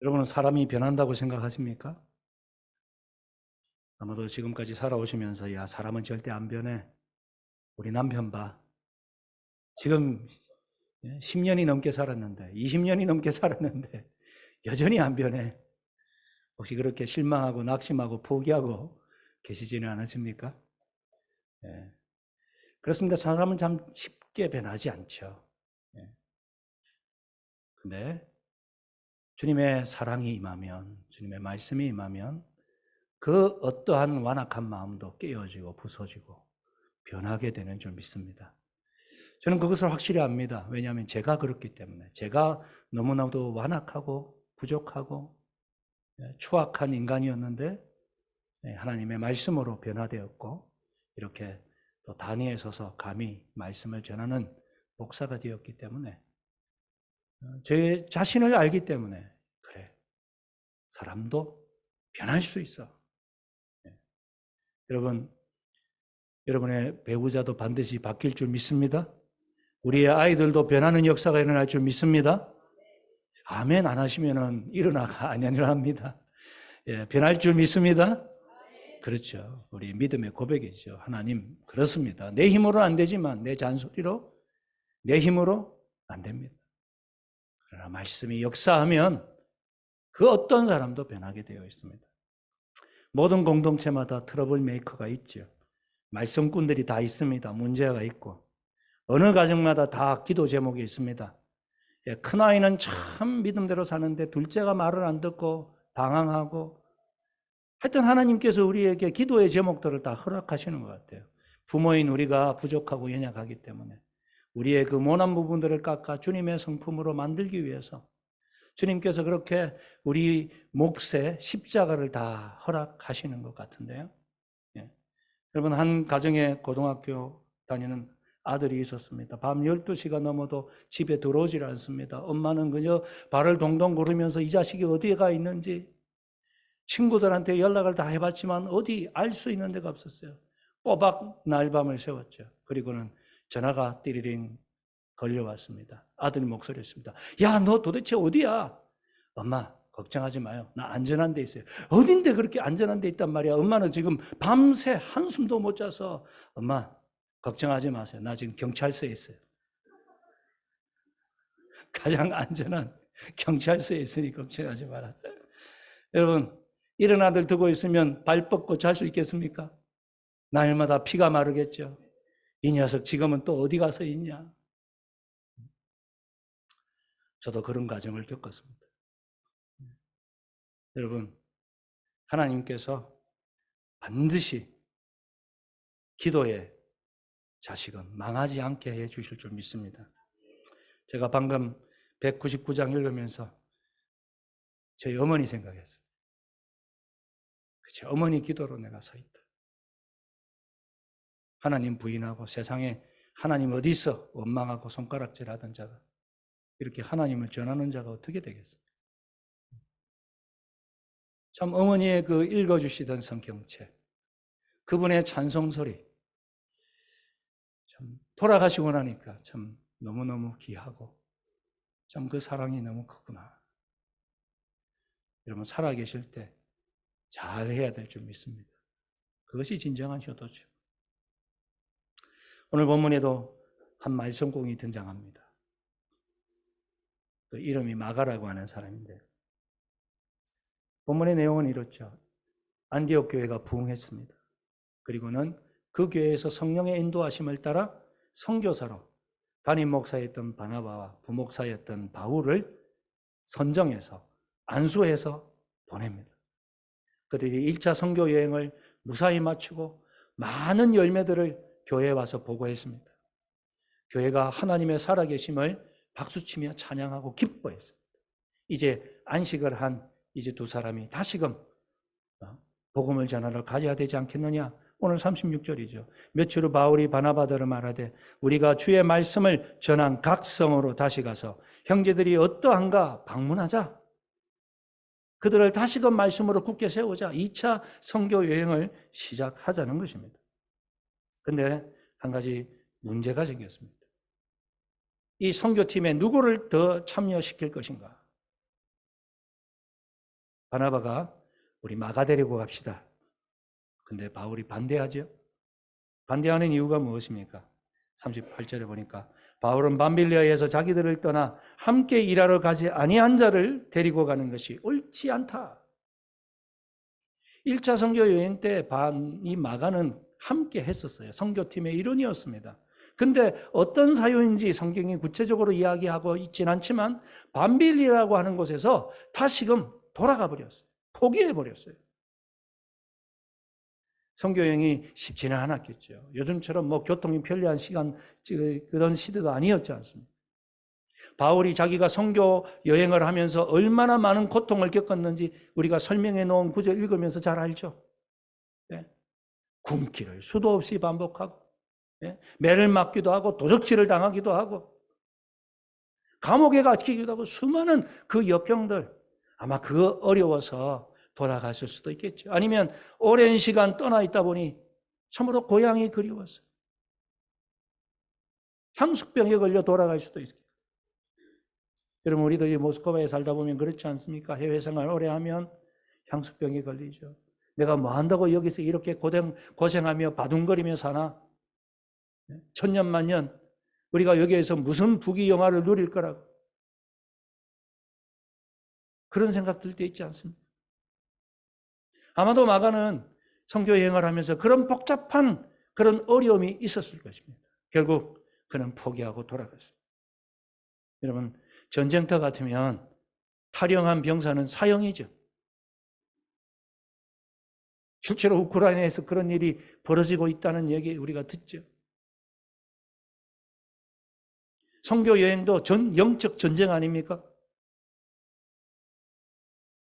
여러분은 사람이 변한다고 생각하십니까? 아마도 지금까지 살아오시면서 야, 사람은 절대 안 변해. 우리 남편 봐. 지금 10년이 넘게 살았는데, 20년이 넘게 살았는데 여전히 안 변해. 혹시 그렇게 실망하고 낙심하고 포기하고 계시지는 않으십니까? 예. 그렇습니다. 사람은 참 쉽게 변하지 않죠. 예. 근데 주님의 사랑이 임하면, 주님의 말씀이 임하면 그 어떠한 완악한 마음도 깨어지고 부서지고 변하게 되는 줄 믿습니다. 저는 그것을 확실히 압니다. 왜냐하면 제가 그렇기 때문에. 제가 너무나도 완악하고 부족하고 추악한 인간이었는데 하나님의 말씀으로 변화되었고 이렇게 또 단위에 서서 감히 말씀을 전하는 목사가 되었기 때문에 제 자신을 알기 때문에 그래, 사람도 변할 수 있어. 여러분, 여러분의 배우자도 반드시 바뀔 줄 믿습니다. 우리의 아이들도 변하는 역사가 일어날 줄 믿습니다. 아멘 안 하시면은 일어나가 아니랍니다. 예, 변할 줄 믿습니다. 그렇죠. 우리 믿음의 고백이죠. 하나님, 그렇습니다. 내 힘으로는 안 되지만 내 잔소리로, 내 힘으로 안 됩니다. 그러나 말씀이 역사하면 그 어떤 사람도 변하게 되어 있습니다. 모든 공동체마다 트러블 메이커가 있죠. 말썽꾼들이 다 있습니다. 문제가 있고. 어느 가정마다 다 기도 제목이 있습니다. 예, 큰아이는 참 믿음대로 사는데 둘째가 말을 안 듣고 방황하고 하여튼 하나님께서 우리에게 기도의 제목들을 다 허락하시는 것 같아요. 부모인 우리가 부족하고 연약하기 때문에 우리의 그 모난 부분들을 깎아 주님의 성품으로 만들기 위해서 주님께서 그렇게 우리 몫에 십자가를 다 허락하시는 것 같은데요. 예. 여러분, 한 가정에 고등학교 다니는 아들이 있었습니다. 밤 12시가 넘어도 집에 들어오질 않습니다. 엄마는 그저 발을 동동 구르면서 이 자식이 어디에 가 있는지 친구들한테 연락을 다 해봤지만 어디 알 수 있는 데가 없었어요. 꼬박 날밤을 새웠죠. 그리고는 전화가 띠리링 걸려왔습니다. 아들 목소리였습니다. 야, 너 도대체 어디야? 엄마, 걱정하지 마요. 나 안전한 데 있어요. 어딘데 그렇게 안전한 데 있단 말이야. 엄마는 지금 밤새 한숨도 못 자서 엄마, 걱정하지 마세요. 나 지금 경찰서에 있어요. 가장 안전한 경찰서에 있으니 걱정하지 마라. 여러분, 이런 아들 두고 있으면 발 뻗고 잘 수 있겠습니까? 날마다 피가 마르겠죠. 이 녀석 지금은 또 어디 가서 있냐? 저도 그런 과정을 겪었습니다. 여러분, 하나님께서 반드시 기도의 자식은 망하지 않게 해 주실 줄 믿습니다. 제가 방금 199장 읽으면서 저희 어머니 생각했어요. 그치, 어머니 기도로 내가 서 있다. 하나님 부인하고 세상에 하나님 어디 있어? 원망하고 손가락질하던 자가 이렇게 하나님을 전하는 자가 어떻게 되겠습니까? 참 어머니의 그 읽어주시던 성경책, 그분의 찬송소리, 참 돌아가시고 나니까 참 너무너무 귀하고 참 그 사랑이 너무 크구나. 여러분 살아계실 때 잘해야 될 줄 믿습니다. 그것이 진정한 효도죠. 오늘 본문에도 한 말썽꾼이 등장합니다. 그 이름이 마가라고 하는 사람인데 본문의 내용은 이렇죠. 안디옥 교회가 부흥했습니다. 그리고는 그 교회에서 성령의 인도하심을 따라 선교사로 담임 목사였던 바나바와 부목사였던 바울을 선정해서 안수해서 보냅니다. 그들이 1차 선교 여행을 무사히 마치고 많은 열매들을 교회에 와서 보고했습니다. 교회가 하나님의 살아계심을 박수치며 찬양하고 기뻐했습니다. 이제 안식을 한 이제 두 사람이 다시금 복음을 전하러 가야 되지 않겠느냐? 오늘 36절이죠. 며칠 후 바울이 바나바더를 말하되 우리가 주의 말씀을 전한 각 성으로 다시 가서 형제들이 어떠한가 방문하자. 그들을 다시금 말씀으로 굳게 세우자. 2차 선교 여행을 시작하자는 것입니다. 그런데 한 가지 문제가 생겼습니다. 이 선교팀에 누구를 더 참여시킬 것인가? 바나바가 우리 마가 데리고 갑시다. 근데 바울이 반대하죠. 반대하는 이유가 무엇입니까? 38절에 보니까 바울은 밤빌리아에서 자기들을 떠나 함께 일하러 가지 아니한 자를 데리고 가는 것이 옳지 않다. 1차 선교 여행 때 이 마가는 함께 했었어요. 선교팀의 일원이었습니다. 근데 어떤 사유인지 성경이 구체적으로 이야기하고 있진 않지만 밤빌리라고 하는 곳에서 다시금 돌아가 버렸어요. 포기해 버렸어요. 선교 여행이 쉽지는 않았겠죠. 요즘처럼 뭐 교통이 편리한 시간 그런 시대도 아니었지 않습니까? 바울이 자기가 선교 여행을 하면서 얼마나 많은 고통을 겪었는지 우리가 설명해 놓은 구절 읽으면서 잘 알죠. 네. 굶기를 수도 없이 반복하고, 네. 매를 맞기도 하고 도적질을 당하기도 하고 감옥에 갇히기도 하고 수많은 그 역경들, 아마 그거 어려워서 돌아갔을 수도 있겠죠. 아니면 오랜 시간 떠나 있다 보니 참으로 고향이 그리웠어요. 향수병에 걸려 돌아갈 수도 있겠죠. 여러분, 우리도 이 모스크바에 살다 보면 그렇지 않습니까? 해외 생활 오래 하면 향수병에 걸리죠. 내가 뭐 한다고 여기서 이렇게 고생하며 바둥거리며 사나? 천년만년 우리가 여기에서 무슨 부귀영화를 누릴 거라고 그런 생각 들 때 있지 않습니까? 아마도 마가는 선교 여행을 하면서 그런 복잡한 그런 어려움이 있었을 것입니다. 결국 그는 포기하고 돌아갔습니다. 여러분, 전쟁터 같으면 탈영한 병사는 사형이죠. 실제로 우크라이나에서 그런 일이 벌어지고 있다는 얘기 우리가 듣죠. 선교 여행도 영적 전쟁 아닙니까?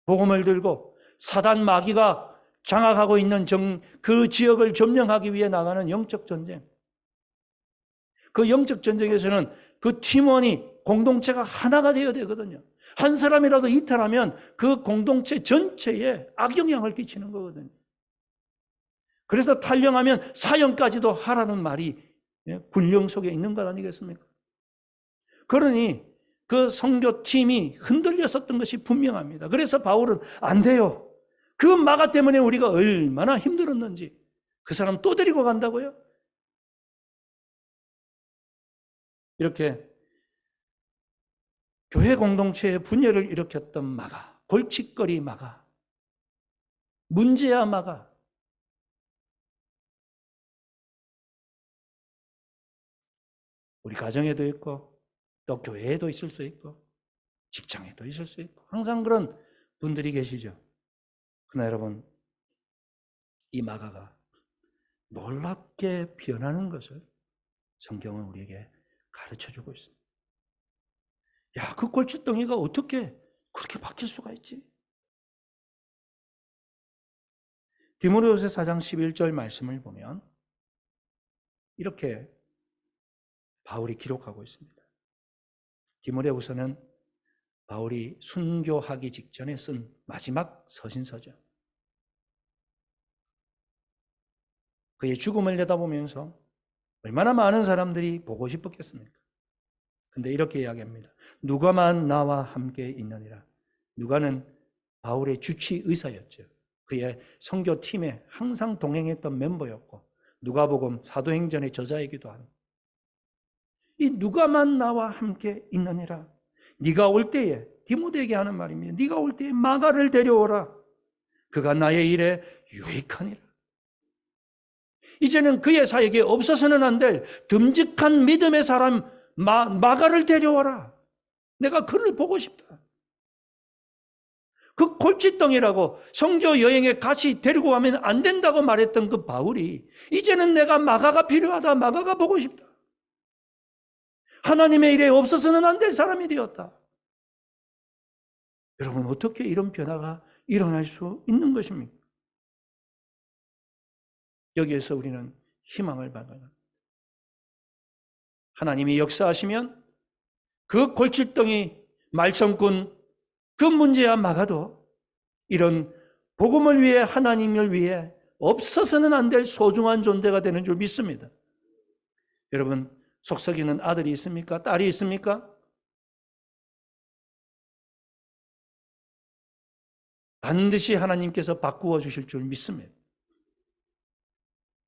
복음을 들고 사단 마귀가 장악하고 있는 그 지역을 점령하기 위해 나가는 영적 전쟁. 그 영적 전쟁에서는 그 팀원이 공동체가 하나가 되어야 되거든요. 한 사람이라도 이탈하면 그 공동체 전체에 악영향을 끼치는 거거든요. 그래서 탈영하면 사형까지도 하라는 말이 군령 속에 있는 것 아니겠습니까? 그러니 그 선교팀이 흔들렸었던 것이 분명합니다. 그래서 바울은 안 돼요. 그 마가 때문에 우리가 얼마나 힘들었는지 그 사람 또 데리고 간다고요? 이렇게 교회 공동체의 분열을 일으켰던 마가, 골칫거리 마가, 문제야 마가, 우리 가정에도 있고 또 교회에도 있을 수 있고 직장에도 있을 수 있고 항상 그런 분들이 계시죠. 그러나 여러분, 이 마가가 놀랍게 변하는 것을 성경은 우리에게 가르쳐주고 있습니다. 야, 그 골칫덩이가 어떻게 그렇게 바뀔 수가 있지? 디모데후서 4장 11절 말씀을 보면 이렇게 바울이 기록하고 있습니다. 디모데후서는 바울이 순교하기 직전에 쓴 마지막 서신서죠. 그의 죽음을 내다보면서 얼마나 많은 사람들이 보고 싶었겠습니까? 근데 이렇게 이야기합니다. 누가만 나와 함께 있느니라. 누가는 바울의 주치 의사였죠. 그의 선교팀에 항상 동행했던 멤버였고 누가복음 사도행전의 저자이기도 한 이 누가만 나와 함께 있느니라. 네가 올 때에 디모데에게 하는 말입니다. 네가 올 때에 마가를 데려오라. 그가 나의 일에 유익하니라. 이제는 그의 사역에 없어서는 안 될 듬직한 믿음의 사람 마가를 데려와라. 내가 그를 보고 싶다. 그 골칫덩이라고 선교 여행에 같이 데리고 가면 안 된다고 말했던 그 바울이 이제는 내가 마가가 필요하다. 마가가 보고 싶다. 하나님의 일에 없어서는 안 될 사람이 되었다. 여러분, 어떻게 이런 변화가 일어날 수 있는 것입니까? 여기에서 우리는 희망을 발견합니다. 하나님이 역사하시면 그 골칫덩이 말썽꾼 그 문제야 막아도 이런 복음을 위해 하나님을 위해 없어서는 안 될 소중한 존재가 되는 줄 믿습니다. 여러분, 속썩이는 아들이 있습니까? 딸이 있습니까? 반드시 하나님께서 바꾸어 주실 줄 믿습니다.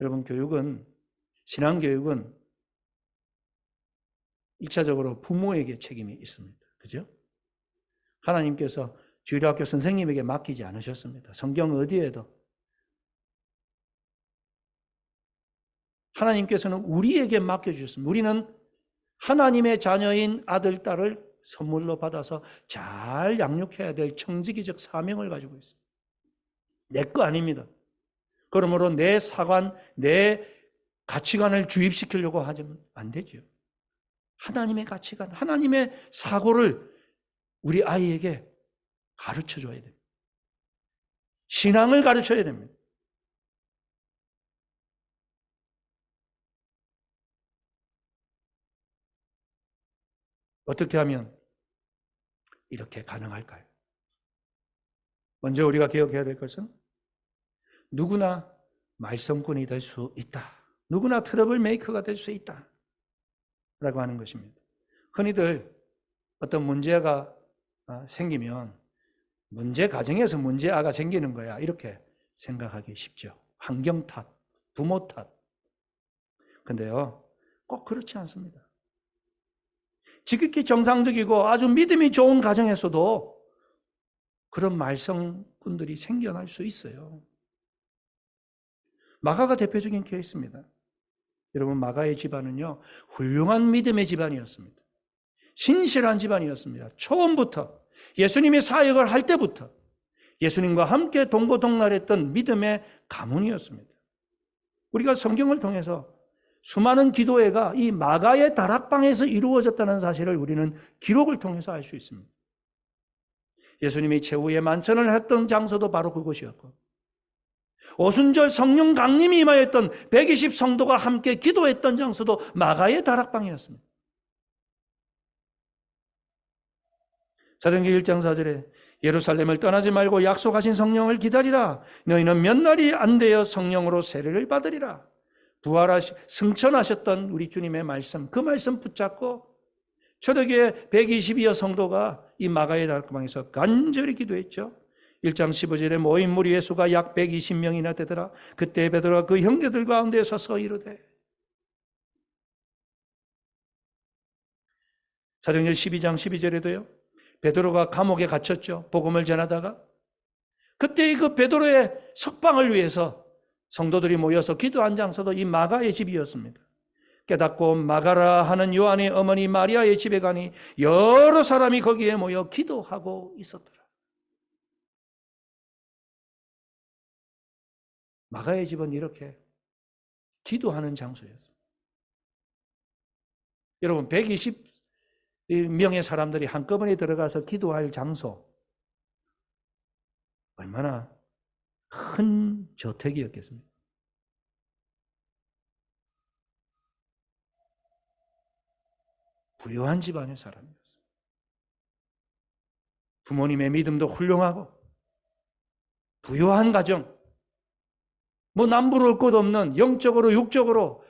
여러분, 신앙교육은 1차적으로 부모에게 책임이 있습니다. 그죠? 하나님께서 주일학교 선생님에게 맡기지 않으셨습니다. 성경 어디에도. 하나님께서는 우리에게 맡겨주셨습니다. 우리는 하나님의 자녀인 아들, 딸을 선물로 받아서 잘 양육해야 될 청지기적 사명을 가지고 있습니다. 내 거 아닙니다. 그러므로 내 사관, 내 가치관을 주입시키려고 하면 안 되죠. 하나님의 가치관, 하나님의 사고를 우리 아이에게 가르쳐줘야 됩니다. 신앙을 가르쳐야 됩니다. 어떻게 하면 이렇게 가능할까요? 먼저 우리가 기억해야 될 것은 누구나 말썽꾼이 될 수 있다. 누구나 트러블 메이커가 될 수 있다. 라고 하는 것입니다. 흔히들 어떤 문제가 생기면 문제 가정에서 문제아가 생기는 거야. 이렇게 생각하기 쉽죠. 환경 탓, 부모 탓. 근데요, 꼭 그렇지 않습니다. 지극히 정상적이고 아주 믿음이 좋은 가정에서도 그런 말썽꾼들이 생겨날 수 있어요. 마가가 대표적인 케이스입니다. 여러분, 마가의 집안은요, 훌륭한 믿음의 집안이었습니다. 신실한 집안이었습니다. 처음부터 예수님이 사역을 할 때부터 예수님과 함께 동고동락했던 믿음의 가문이었습니다. 우리가 성경을 통해서 수많은 기도회가 이 마가의 다락방에서 이루어졌다는 사실을 우리는 기록을 통해서 알 수 있습니다. 예수님이 최후의 만찬을 했던 장소도 바로 그곳이었고, 오순절 성령 강림이 임하였던 120 성도가 함께 기도했던 장소도 마가의 다락방이었습니다. 사도행전 1장 4절에 예루살렘을 떠나지 말고 약속하신 성령을 기다리라. 너희는 몇 날이 안 되어 성령으로 세례를 받으리라. 승천하셨던 우리 주님의 말씀, 그 말씀 붙잡고 초대교회 120여 성도가 이 마가의 다락방에서 간절히 기도했죠. 1장 15절에 모인 무리의 수가 약 120명이나 되더라. 그때 베드로가 그 형제들 가운데 서서 이르되. 사도행전 12장 12절에도요. 베드로가 감옥에 갇혔죠. 복음을 전하다가. 그때 그 베드로의 석방을 위해서 성도들이 모여서 기도한 장소도 이 마가의 집이었습니다. 깨닫고 마가라 하는 요한의 어머니 마리아의 집에 가니 여러 사람이 거기에 모여 기도하고 있었더라. 마가의 집은 이렇게 기도하는 장소였습니다. 여러분, 120명의 사람들이 한꺼번에 들어가서 기도할 장소, 얼마나 큰 저택이었겠습니까? 부유한 집안의 사람이었습니다. 부모님의 믿음도 훌륭하고 부유한 가정, 뭐 남부러울 것 없는 영적으로 육적으로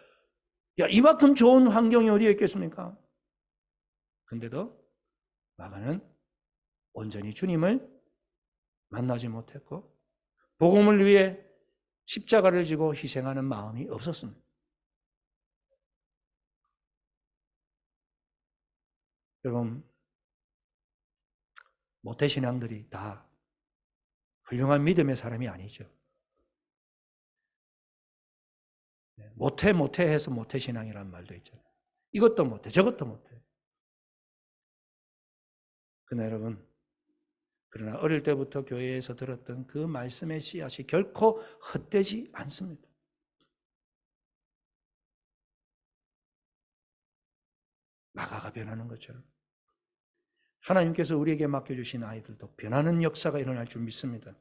이만큼 좋은 환경이 어디에 있겠습니까? 근데도 마가는 온전히 주님을 만나지 못했고 복음을 위해 십자가를 지고 희생하는 마음이 없었습니다. 여러분, 모태신앙들이 다 훌륭한 믿음의 사람이 아니죠. 모태 해서 모태신앙이라는 말도 있잖아요. 이것도 못해, 저것도 못해. 그러나 여러분, 그러나 어릴 때부터 교회에서 들었던 그 말씀의 씨앗이 결코 헛되지 않습니다. 마가가 변하는 것처럼 하나님께서 우리에게 맡겨주신 아이들도 변하는 역사가 일어날 줄 믿습니다.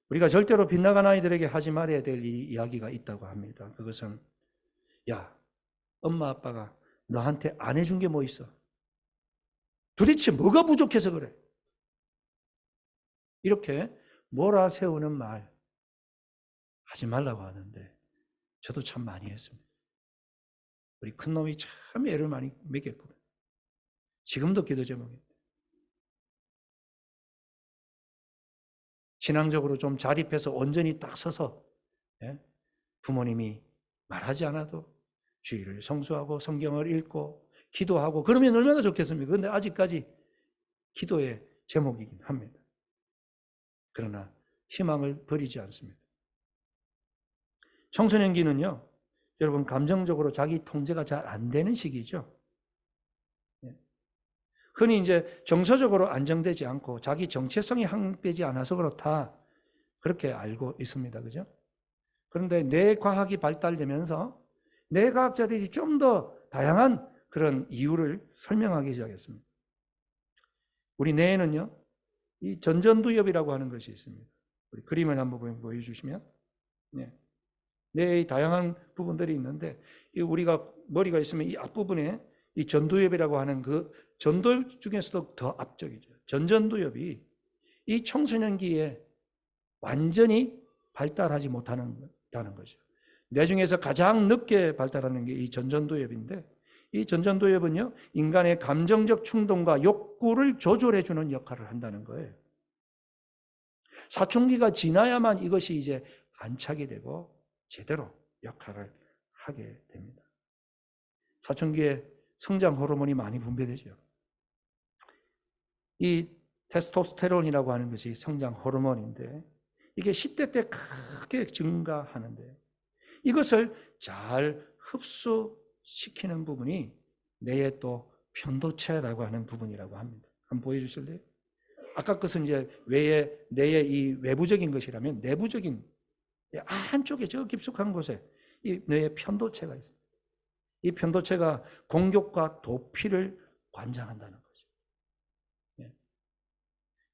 우리가 절대로 빗나간 아이들에게 하지 말아야 될 이야기가 있다고 합니다. 그것은 야, 엄마 아빠가 너한테 안 해준 게 뭐 있어? 도대체 뭐가 부족해서 그래? 이렇게 몰아세우는 말 하지 말라고 하는데 저도 참 많이 했습니다. 우리 큰놈이 참 애를 많이 먹였거든요. 지금도 기도 제목입니다. 신앙적으로 좀 자립해서 온전히 딱 서서 부모님이 말하지 않아도 주일을 성수하고 성경을 읽고 기도하고 그러면 얼마나 좋겠습니까? 그런데 아직까지 기도의 제목이긴 합니다. 그러나 희망을 버리지 않습니다. 청소년기는요, 여러분 감정적으로 자기 통제가 잘 안 되는 시기죠. 흔히 이제 정서적으로 안정되지 않고 자기 정체성이 확립되지 않아서 그렇다 그렇게 알고 있습니다. 그죠? 그런데 뇌과학이 발달되면서 뇌과학자들이 좀 더 다양한 그런 이유를 설명하기 시작했습니다. 우리 뇌에는요, 이 전전두엽이라고 하는 것이 있습니다. 우리 그림을 한번 보여주시면, 뇌의 다양한 부분들이 있는데, 우리가 머리가 있으면 이 앞부분에 이 전두엽이라고 하는 그 전두엽 중에서도 더 앞쪽이죠. 전전두엽이 이 청소년기에 완전히 발달하지 못한다는 거죠. 뇌 중에서 가장 늦게 발달하는 게 이 전전두엽인데, 이 전전두엽은요, 인간의 감정적 충동과 욕구를 조절해주는 역할을 한다는 거예요. 사춘기가 지나야만 이것이 이제 안착이 되고 제대로 역할을 하게 됩니다. 사춘기에 성장 호르몬이 많이 분비되죠. 이 테스토스테론이라고 하는 것이 성장 호르몬인데 이게 10대 때 크게 증가하는데 이것을 잘 흡수시키는 부분이 뇌의 또 편도체라고 하는 부분이라고 합니다. 한번 보여주실래요? 아까 것은 이제 뇌의 이 외부적인 것이라면 내부적인 한쪽에 저 깊숙한 곳에 이 뇌의 편도체가 있습니다. 이 편도체가 공격과 도피를 관장한다는 거죠.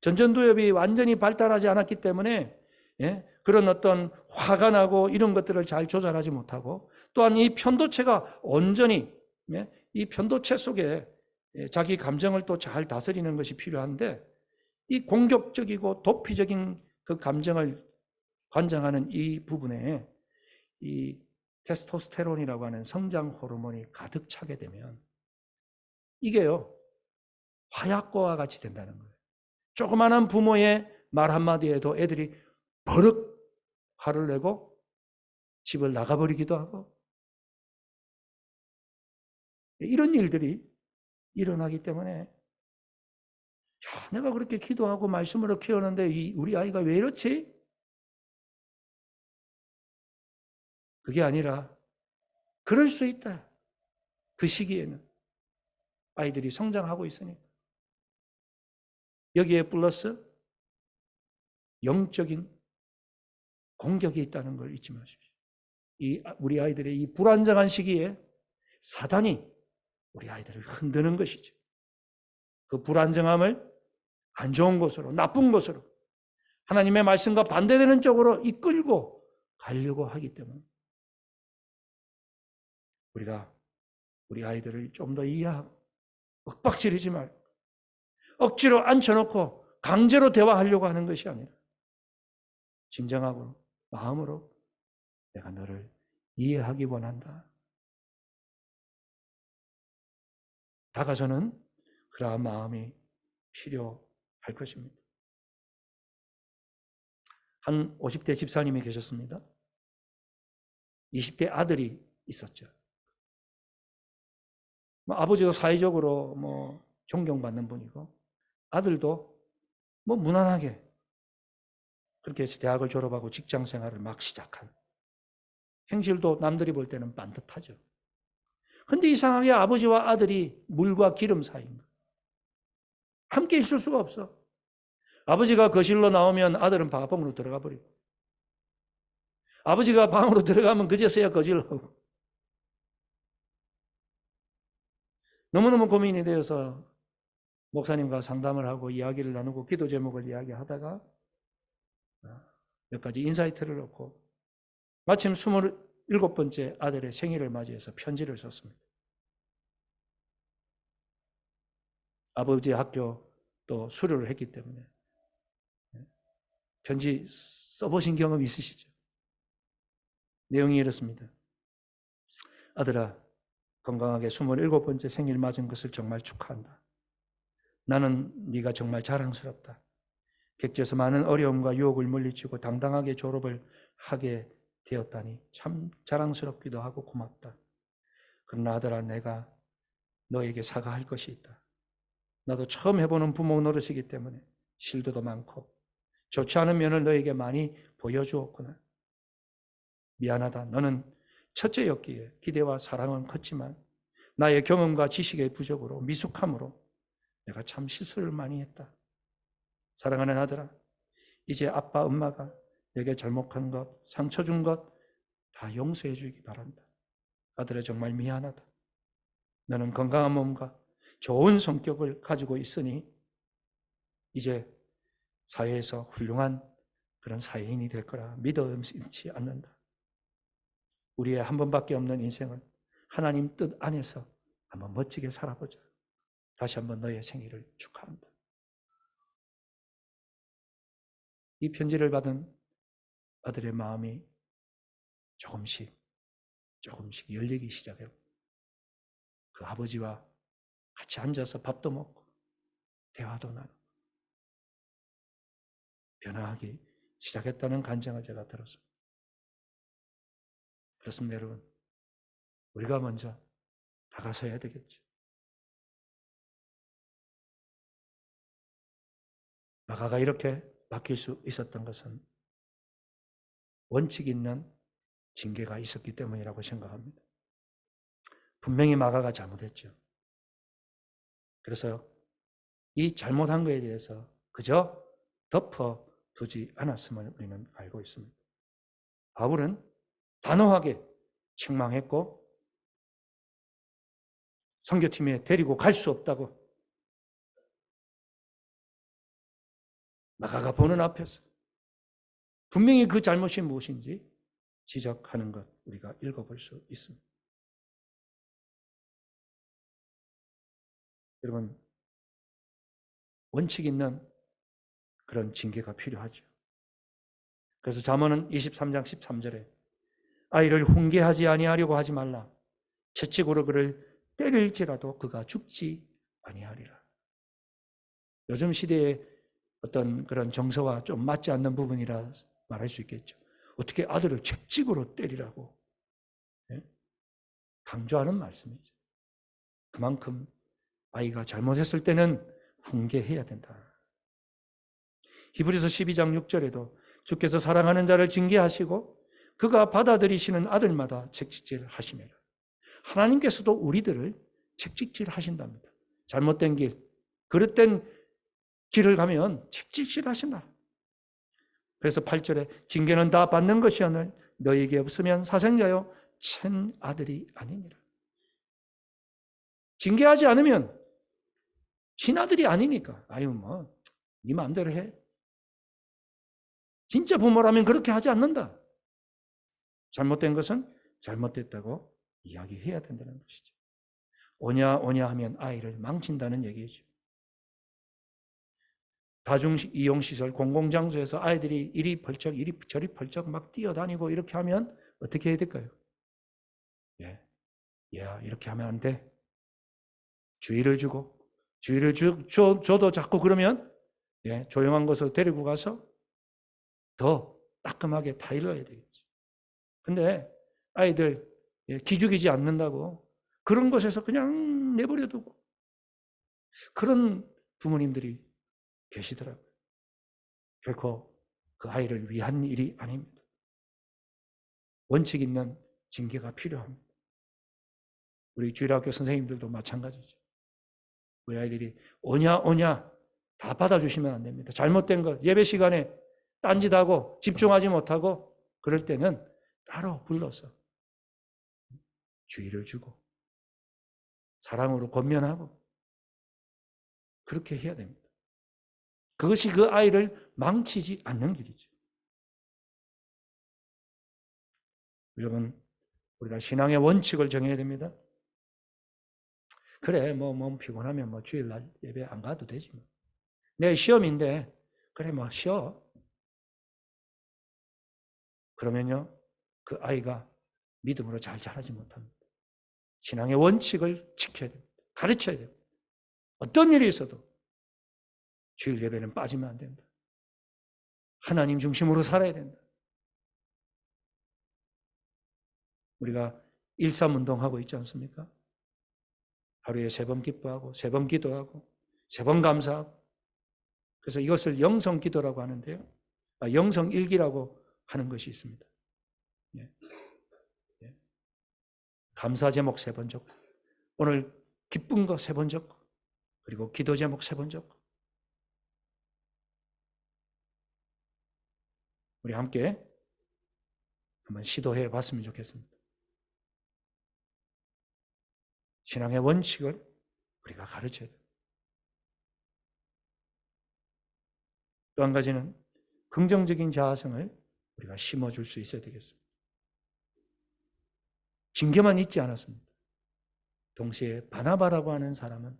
전전두엽이 완전히 발달하지 않았기 때문에 그런 어떤 화가 나고 이런 것들을 잘 조절하지 못하고 또한 이 편도체가 온전히 이 편도체 속에 자기 감정을 또 잘 다스리는 것이 필요한데 이 공격적이고 도피적인 그 감정을 관장하는 이 부분에 이 테스토스테론이라고 하는 성장 호르몬이 가득 차게 되면 이게요 화약고와 같이 된다는 거예요. 조그마한 부모의 말 한마디에도 애들이 버럭 화를 내고 집을 나가버리기도 하고 이런 일들이 일어나기 때문에 야, 내가 그렇게 기도하고 말씀으로 키우는데 우리 아이가 왜 이렇지? 그게 아니라 그럴 수 있다. 그 시기에는 아이들이 성장하고 있으니까. 여기에 플러스 영적인 공격이 있다는 걸 잊지 마십시오. 우리 아이들의 이 불안정한 시기에 사단이 우리 아이들을 흔드는 것이죠. 그 불안정함을 안 좋은 곳으로, 나쁜 곳으로, 하나님의 말씀과 반대되는 쪽으로 이끌고 가려고 하기 때문에 우리가 우리 아이들을 좀 더 이해하고 윽박지르지 말고 억지로 앉혀놓고 강제로 대화하려고 하는 것이 아니라 진정하고 마음으로 내가 너를 이해하기 원한다. 다가서는 그러한 마음이 필요할 것입니다. 한 50대 집사님이 계셨습니다. 20대 아들이 있었죠. 아버지도 사회적으로 존경받는 분이고 아들도 무난하게 그렇게 해서 대학을 졸업하고 직장 생활을 막 시작한 행실도 남들이 볼 때는 반듯하죠. 그런데 이상하게 아버지와 아들이 물과 기름 사이인 거예요. 함께 있을 수가 없어. 아버지가 거실로 나오면 아들은 방으로 들어가 버리고 아버지가 방으로 들어가면 그제서야 거질을 하고 너무너무 고민이 되어서 목사님과 상담을 하고 이야기를 나누고 기도 제목을 이야기하다가 몇 가지 인사이트를 얻고 마침 27번째 아들의 생일을 맞이해서 편지를 썼습니다. 아버지 학교 또 수료를 했기 때문에 편지 써보신 경험 있으시죠? 내용이 이렇습니다. 아들아, 건강하게 27번째 생일 맞은 것을 정말 축하한다. 나는 네가 정말 자랑스럽다. 객지에서 많은 어려움과 유혹을 물리치고 당당하게 졸업을 하게 되었다니 참 자랑스럽기도 하고 고맙다. 그러나 아들아, 내가 너에게 사과할 것이 있다. 나도 처음 해보는 부모 노릇이기 때문에 실도도 많고 좋지 않은 면을 너에게 많이 보여주었구나. 미안하다. 너는 첫째였기에 기대와 사랑은 컸지만 나의 경험과 지식의 부족으로 미숙함으로 내가 참 실수를 많이 했다. 사랑하는 아들아, 이제 아빠, 엄마가 내게 잘못한 것, 상처 준 것 다 용서해 주기 바란다. 아들아, 정말 미안하다. 너는 건강한 몸과 좋은 성격을 가지고 있으니 이제 사회에서 훌륭한 그런 사회인이 될 거라 믿음치 않는다. 우리의 한 번밖에 없는 인생을 하나님 뜻 안에서 한번 멋지게 살아보자. 다시 한번 너의 생일을 축하한다. 이 편지를 받은 아들의 마음이 조금씩 열리기 시작했고 그 아버지와 같이 앉아서 밥도 먹고 대화도 나누고 변화하기 시작했다는 간증을 제가 들었습니다. 그렇습니다, 여러분. 우리가 먼저 다가서야 되겠죠. 마가가 이렇게 바뀔 수 있었던 것은 원칙 있는 징계가 있었기 때문이라고 생각합니다. 분명히 마가가 잘못했죠. 그래서 이 잘못한 것에 대해서 그저 덮어두지 않았음을 우리는 알고 있습니다. 바울은 단호하게 책망했고 선교팀에 데리고 갈 수 없다고 마가가 보는 앞에서 분명히 그 잘못이 무엇인지 지적하는 것 우리가 읽어볼 수 있습니다. 여러분, 원칙 있는 그런 징계가 필요하죠. 그래서 잠언은 23장 13절에 아이를 훈계하지 아니하려고 하지 말라. 채찍으로 그를 때릴지라도 그가 죽지 아니하리라. 요즘 시대의 어떤 그런 정서와 좀 맞지 않는 부분이라 말할 수 있겠죠. 어떻게 아들을 채찍으로 때리라고 강조하는 말씀이죠. 그만큼 아이가 잘못했을 때는 훈계해야 된다. 히브리서 12장 6절에도 주께서 사랑하는 자를 징계하시고 그가 받아들이시는 아들마다 채찍질 하시매라. 하나님께서도 우리들을 채찍질 하신답니다. 잘못된 길, 그릇된 길을 가면 채찍질 하신다. 그래서 8절에 징계는 다 받는 것이오늘 너에게 없으면 사생자요 친 아들이 아니니라. 징계하지 않으면 친아들이 아니니까 아유 뭐 네 마음대로 해. 진짜 부모라면 그렇게 하지 않는다. 잘못된 것은 잘못됐다고 이야기해야 된다는 것이죠. 오냐 하면 아이를 망친다는 얘기죠. 다중이용시설 공공장소에서 아이들이 이리 펄쩍 저리 펄쩍 막 뛰어다니고 이렇게 하면 어떻게 해야 될까요? 야 이렇게 하면 안 돼. 주의를 줘도 자꾸 그러면 조용한 곳으로 데리고 가서 더 따끔하게 타일러야 되겠죠. 근데 아이들 기죽이지 않는다고 그런 곳에서 그냥 내버려 두고 그런 부모님들이 계시더라고요. 결코 그 아이를 위한 일이 아닙니다. 원칙 있는 징계가 필요합니다. 우리 주일학교 선생님들도 마찬가지죠. 우리 아이들이 오냐 다 받아주시면 안 됩니다. 잘못된 것 예배 시간에 딴짓하고 집중하지 못하고 그럴 때는 따로 불러서 주의를 주고 사랑으로 권면하고 그렇게 해야 됩니다. 그것이 그 아이를 망치지 않는 길이죠. 여러분, 우리가 신앙의 원칙을 정해야 됩니다. 그래, 몸 피곤하면 주일날 예배 안 가도 되지 뭐. 내 시험인데, 그래, 쉬어. 그러면요, 그 아이가 믿음으로 잘 자라지 못합니다. 신앙의 원칙을 지켜야 됩니다. 가르쳐야 됩니다. 어떤 일이 있어도 주일 예배는 빠지면 안 된다. 하나님 중심으로 살아야 된다. 우리가 일삼운동하고 있지 않습니까? 하루에 3번 기뻐하고 3번 기도하고 3번 감사하고, 그래서 이것을 영성기도라고 하는데요. 영성일기라고 하는 것이 있습니다. 예. 예. 감사 제목 3번 적고, 오늘 기쁜 거 3번 적고, 그리고 기도 제목 3번 적고. 우리 함께 한번 시도해 봤으면 좋겠습니다. 신앙의 원칙을 우리가 가르쳐야 돼요. 또 한 가지는 긍정적인 자아성을 우리가 심어줄 수 있어야 되겠습니다. 징계만 있지 않았습니다. 동시에 바나바라고 하는 사람은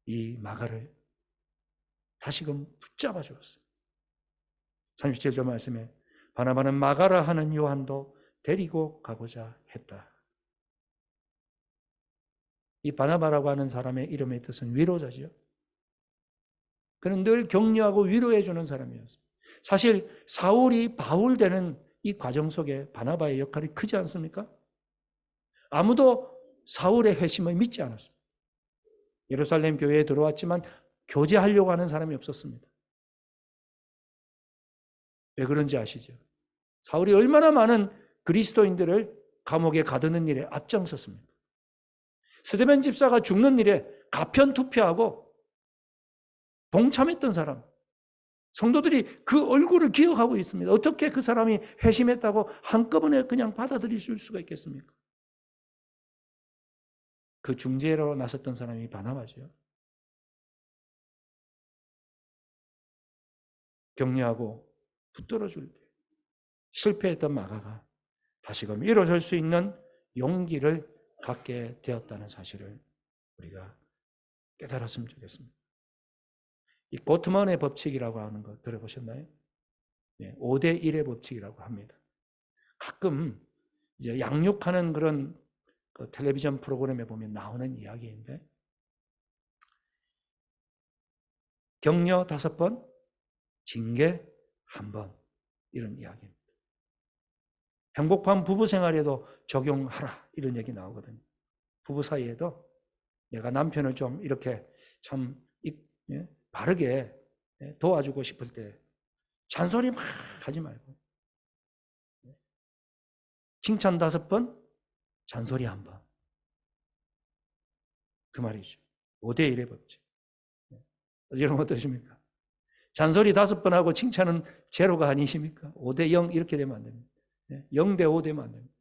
이 마가를 다시금 붙잡아 주었어요. 37절 말씀에 바나바는 마가라 하는 요한도 데리고 가고자 했다. 이 바나바라고 하는 사람의 이름의 뜻은 위로자지요. 그는 늘 격려하고 위로해 주는 사람이었습니다. 사실 사울이 바울 되는 이 과정 속에 바나바의 역할이 크지 않습니까? 아무도 사울의 회심을 믿지 않았습니다. 예루살렘 교회에 들어왔지만 교제하려고 하는 사람이 없었습니다. 왜 그런지 아시죠? 사울이 얼마나 많은 그리스도인들을 감옥에 가두는 일에 앞장섰습니다. 스데반 집사가 죽는 일에 가편 투표하고 동참했던 사람, 성도들이 그 얼굴을 기억하고 있습니다. 어떻게 그 사람이 회심했다고 한꺼번에 그냥 받아들일 수가 있겠습니까? 그 중재로 나섰던 사람이 바나바죠. 격려하고 붙들어 줄 때 실패했던 마가가 다시금 일어설 수 있는 용기를 갖게 되었다는 사실을 우리가 깨달았으면 좋겠습니다. 이 고트만의 법칙이라고 하는 거 들어보셨나요? 5대 1의 법칙이라고 합니다. 가끔 이제 양육하는 그런 그 텔레비전 프로그램에 보면 나오는 이야기인데, 격려 5번, 징계 1번, 이런 이야기입니다. 행복한 부부 생활에도 적용하라, 이런 얘기 나오거든요. 부부 사이에도 내가 남편을 좀 이렇게 참 바르게 도와주고 싶을 때 잔소리 막 하지 말고, 칭찬 5번, 잔소리 1번. 그 말이죠. 5대 1의 법칙. 여러분 어떠십니까? 잔소리 5번 하고 칭찬은 제로가 아니십니까? 5대 0 이렇게 되면 안 됩니다. 0대 5 되면 안 됩니다.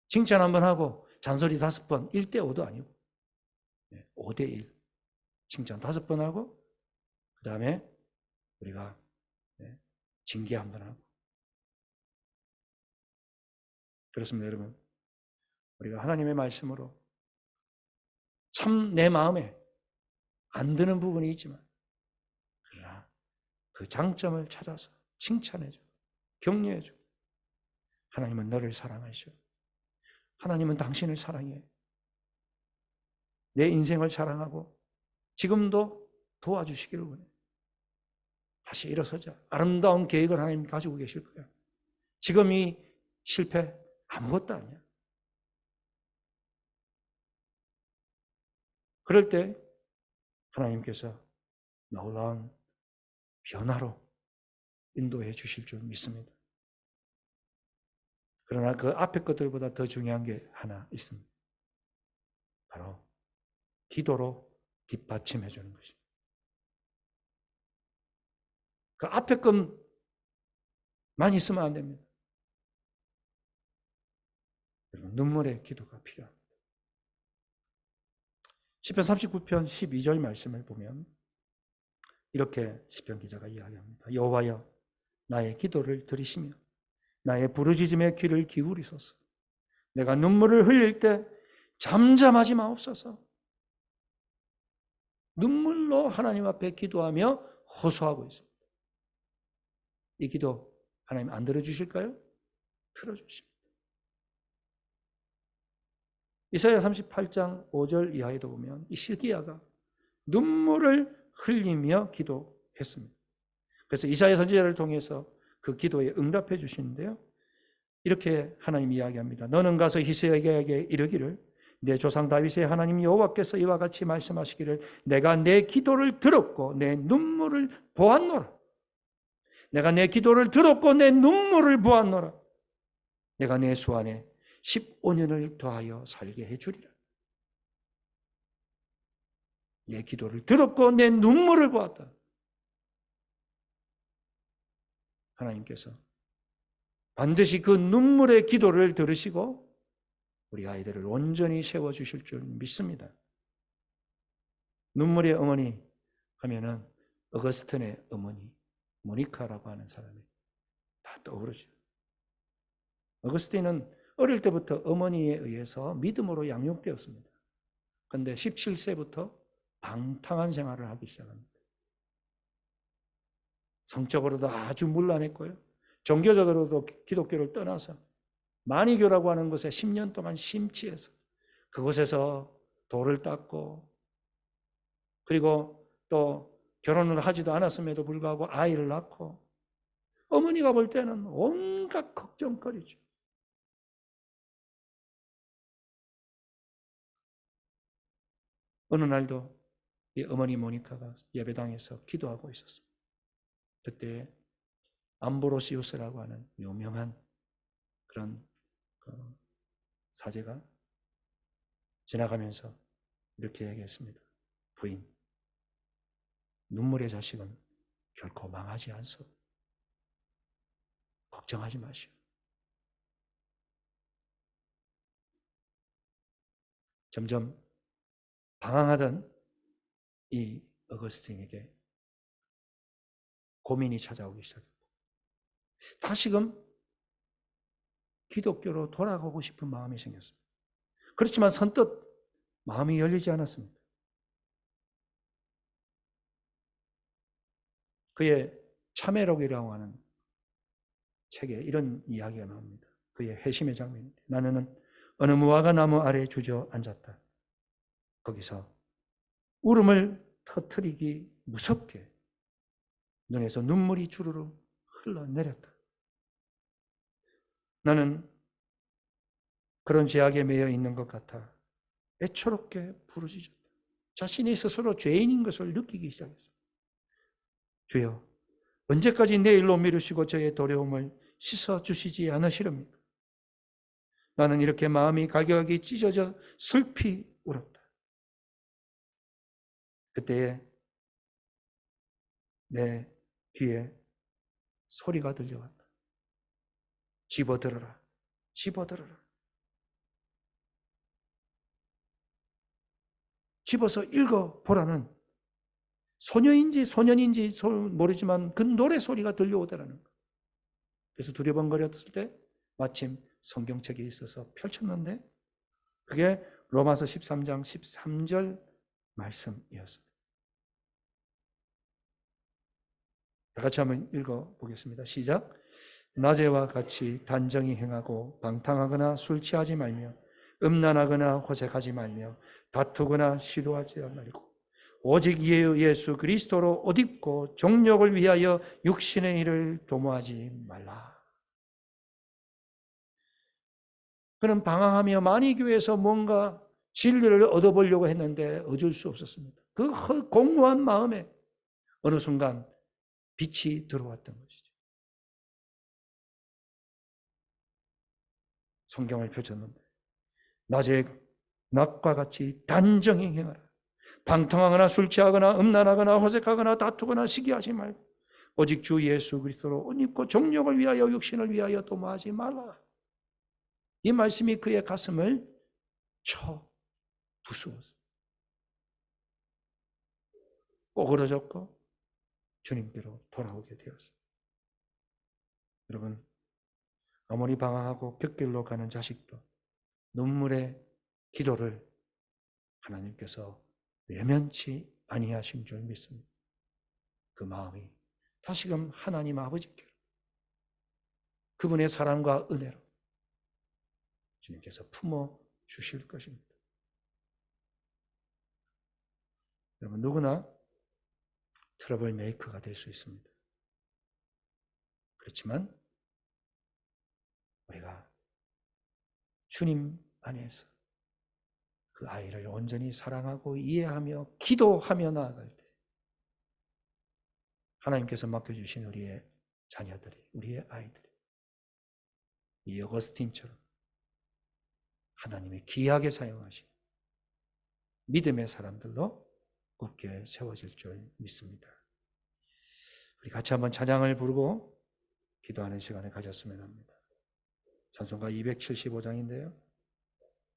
칭찬 1번 하고 잔소리 5번, 1대 5도 아니고 5대 1. 칭찬 5번 하고, 그 다음에 우리가 징계 1번 하고. 그렇습니다, 여러분. 우리가 하나님의 말씀으로 참 내 마음에 안 드는 부분이 있지만, 그러나 그 장점을 찾아서 칭찬해주고 격려해주고, 하나님은 너를 사랑하시오. 하나님은 당신을 사랑해. 내 인생을 사랑하고 지금도 도와주시기를 원해. 다시 일어서자. 아름다운 계획을 하나님 가지고 계실 거야. 지금 이 실패 아무것도 아니야. 그럴 때 하나님께서 놀라운 변화로 인도해 주실 줄 믿습니다. 그러나 그 앞에 것들보다 더 중요한 게 하나 있습니다. 바로 기도로 뒷받침해 주는 것입니다. 그 앞에 것만 있으면 안 됩니다. 눈물의 기도가 필요합니다. 시편 39편 12절 말씀을 보면 이렇게 시편 기자가 이야기합니다. 여호와여, 나의 기도를 들으시며 나의 부르짖음에 귀를 기울이소서. 내가 눈물을 흘릴 때 잠잠하지 마옵소서. 눈물로 하나님 앞에 기도하며 호소하고 있습니다. 이 기도 하나님 안 들어주실까요? 들어주십니다. 이사야 38장 5절 이하에도 보면 이 시기야가 눈물을 흘리며 기도했습니다. 그래서 이사야 선지자를 통해서 그 기도에 응답해 주시는데요. 이렇게 하나님 이야기합니다. 너는 가서 히스기야에게 이르기를 내 조상 다윗의 하나님 여호와께서 이와 같이 말씀하시기를 내가 내 기도를 들었고 내 눈물을 보았노라. 내가 내 기도를 들었고 내 눈물을 보았노라. 내가 내 수 안에 15년을 더하여 살게 해주리라. 내 기도를 들었고 내 눈물을 보았다. 하나님께서 반드시 그 눈물의 기도를 들으시고 우리 아이들을 온전히 세워주실 줄 믿습니다. 눈물의 어머니 하면은 어거스틴의 어머니 모니카라고 하는 사람이 다 떠오르죠. 어거스틴은 어릴 때부터 어머니에 의해서 믿음으로 양육되었습니다. 그런데 17세부터 방탕한 생활을 하기 시작합니다. 성적으로도 아주 문란했고요. 종교적으로도 기독교를 떠나서 만이교라고 하는 곳에 10년 동안 심취해서 그곳에서 돌을 닦고 그리고 또 결혼을 하지도 않았음에도 불구하고 아이를 낳고 어머니가 볼 때는 온갖 걱정거리죠. 어느 날도 이 어머니 모니카가 예배당에서 기도하고 있었습니다. 그때 암브로시우스라고 하는 유명한 그런 사제가 지나가면서 이렇게 얘기했습니다. 부인, 눈물의 자식은 결코 망하지 않소. 걱정하지 마시오. 점점 방황하던 이 어거스틴에게 고민이 찾아오기 시작했다. 다시금 기독교로 돌아가고 싶은 마음이 생겼습니다. 그렇지만 선뜻 마음이 열리지 않았습니다. 그의 참회록이라고 하는 책에 이런 이야기가 나옵니다. 그의 회심의 장면입니다. 나는 어느 무화과 나무 아래에 주저앉았다. 거기서 울음을 터뜨리기 무섭게 눈에서 눈물이 주르르 흘러내렸다. 나는 그런 죄악에 매여 있는 것 같아 애처롭게 부르짖었다. 자신이 스스로 죄인인 것을 느끼기 시작했습니다. 주여, 언제까지 내 일로 미루시고 저의 도려움을 씻어주시지 않으시렵니까? 나는 이렇게 마음이 갈격이 찢어져 슬피 울었다. 그때에 내 귀에 소리가 들려왔다. 집어들어라, 집어들어라. 집어서 읽어보라는 소녀인지 소년인지 모르지만 그 노래 소리가 들려오더라는 거예요. 그래서 두려번거렸을 때 마침 성경책이 있어서 펼쳤는데 그게 로마서 13장 13절 말씀이었습니다. 다 같이 한번 읽어보겠습니다. 시작. 낮에와 같이 단정히 행하고 방탕하거나 술 취하지 말며 음란하거나 호색하지 말며 다투거나 시도하지 말고 오직 예수 그리스도로 옷 입고 정욕을 위하여 육신의 일을 도모하지 말라. 그는 방황하며 만이교회에서 뭔가 진리를 얻어보려고 했는데 얻을 수 없었습니다. 그 공고한 마음에 어느 순간 빛이 들어왔던 것이죠. 성경을 펼쳤는데 낮에 낮과 같이 단정히 행하라. 방탕하거나 술 취하거나 음란하거나 호색하거나 다투거나 시기하지 말고 오직 주 예수 그리스도로 옷 입고 정욕을 위하여 육신을 위하여 도모하지 말라. 이 말씀이 그의 가슴을 쳐 부수었습니다. 꼬그러졌고 주님께로 돌아오게 되었습니다. 여러분, 아무리 방황하고 곁길로 가는 자식도 눈물의 기도를 하나님께서 외면치 아니하신 줄 믿습니다. 그 마음이 다시금 하나님 아버지께 그분의 사랑과 은혜로 주님께서 품어 주실 것입니다. 여러분 누구나 트러블 메이커가 될 수 있습니다. 그렇지만 우리가 주님 안에서 그 아이를 온전히 사랑하고 이해하며 기도하며 나아갈 때 하나님께서 맡겨주신 우리의 자녀들이, 우리의 아이들이 이 어거스틴처럼 하나님이 귀하게 사용하신 믿음의 사람들로 굳게 세워질 줄 믿습니다. 우리 같이 한번 찬양을 부르고 기도하는 시간을 가졌으면 합니다. 찬송가 275장인데요.